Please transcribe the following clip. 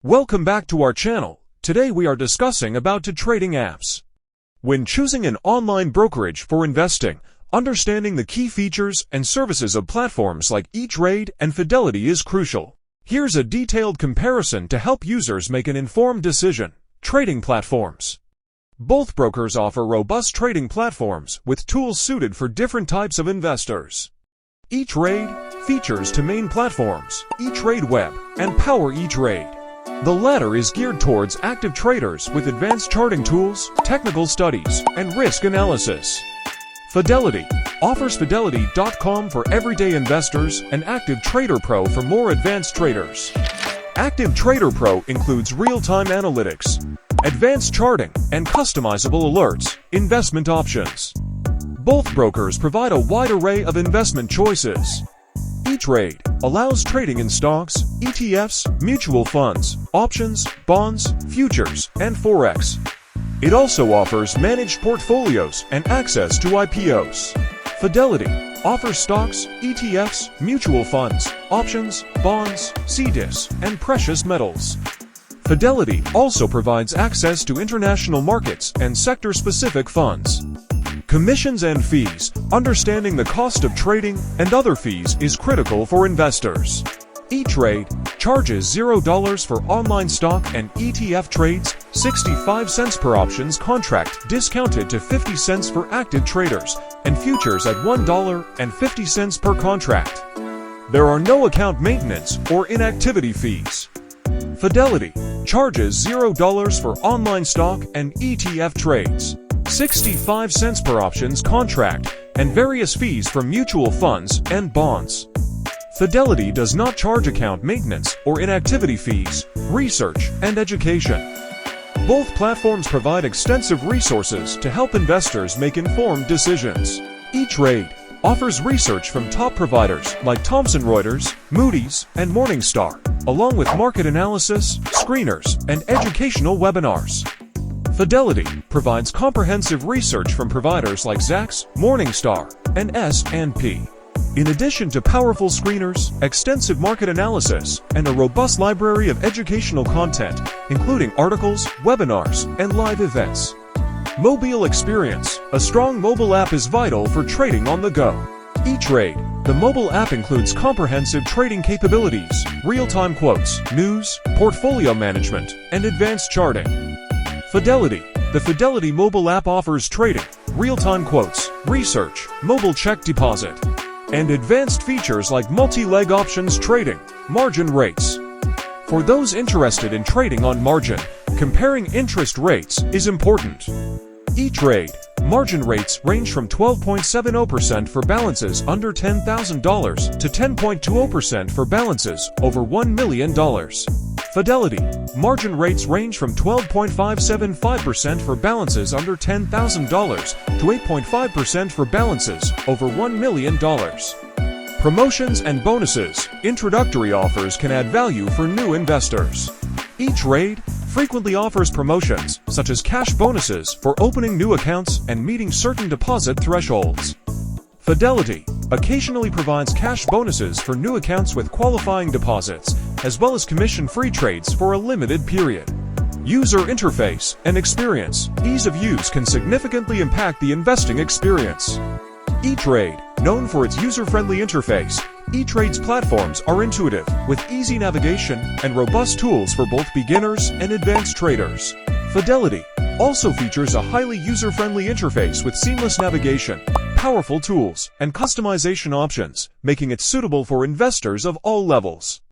Welcome back to our channel. Today we are discussing about trading apps. When choosing an online brokerage for investing, understanding the key features and services of platforms like E-Trade and Fidelity is crucial. Here's a detailed comparison to help users make an informed decision. Trading platforms. Both brokers offer robust trading platforms with tools suited for different types of investors. E-Trade features two main platforms, E-Trade Web and Power E-Trade. The latter is geared towards active traders with advanced charting tools, technical studies, and risk analysis. Fidelity offers Fidelity.com for everyday investors and Active Trader Pro for more advanced traders. Active Trader Pro includes real-time analytics, advanced charting, and customizable alerts, investment options. Both brokers provide a wide array of investment choices. E-Trade allows trading in stocks, ETFs, mutual funds, options, bonds, futures, and Forex. It also offers managed portfolios and access to IPOs. Fidelity offers stocks, ETFs, mutual funds, options, bonds, CDS, and precious metals. Fidelity also provides access to international markets and sector-specific funds. Commissions and fees. Understanding the cost of trading and other fees is critical for investors. E-Trade charges $0 for online stock and ETF trades, 65 cents per options contract discounted to 50 cents for active traders, and futures at $1.50 per contract. There are no account maintenance or inactivity fees. Fidelity charges $0 for online stock and ETF trades, 65 cents per options contract, and various fees for mutual funds and bonds. Fidelity does not charge account maintenance or inactivity fees, research, and education. Both platforms provide extensive resources to help investors make informed decisions. E-Trade offers research from top providers like Thomson Reuters, Moody's, and Morningstar, along with market analysis, screeners, and educational webinars. Fidelity provides comprehensive research from providers like Zacks, Morningstar, and S&P. In addition to powerful screeners, extensive market analysis, and a robust library of educational content, including articles, webinars, and live events. Mobile experience. A strong mobile app is vital for trading on the go. E-Trade. The mobile app includes comprehensive trading capabilities, real-time quotes, news, portfolio management, and advanced charting. Fidelity. The Fidelity mobile app offers trading, real-time quotes, research, mobile check deposit, and advanced features like multi-leg options trading, margin rates. For those interested in trading on margin, comparing interest rates is important. E-Trade. Margin rates range from 12.70% for balances under $10,000 to 10.20% for balances over $1 million. Fidelity. Margin rates range from 12.575% for balances under $10,000 to 8.5% for balances over $1 million. Promotions and bonuses. Introductory offers can add value for new investors. E-Trade frequently offers promotions, such as cash bonuses for opening new accounts and meeting certain deposit thresholds. Fidelity occasionally provides cash bonuses for new accounts with qualifying deposits, as well as commission-free trades for a limited period. User interface and experience. Ease of use can significantly impact the investing experience. E-Trade. Known for its user-friendly interface, E-Trade's platforms are intuitive, with easy navigation and robust tools for both beginners and advanced traders. Fidelity also features a highly user-friendly interface with seamless navigation, powerful tools, and customization options, making it suitable for investors of all levels.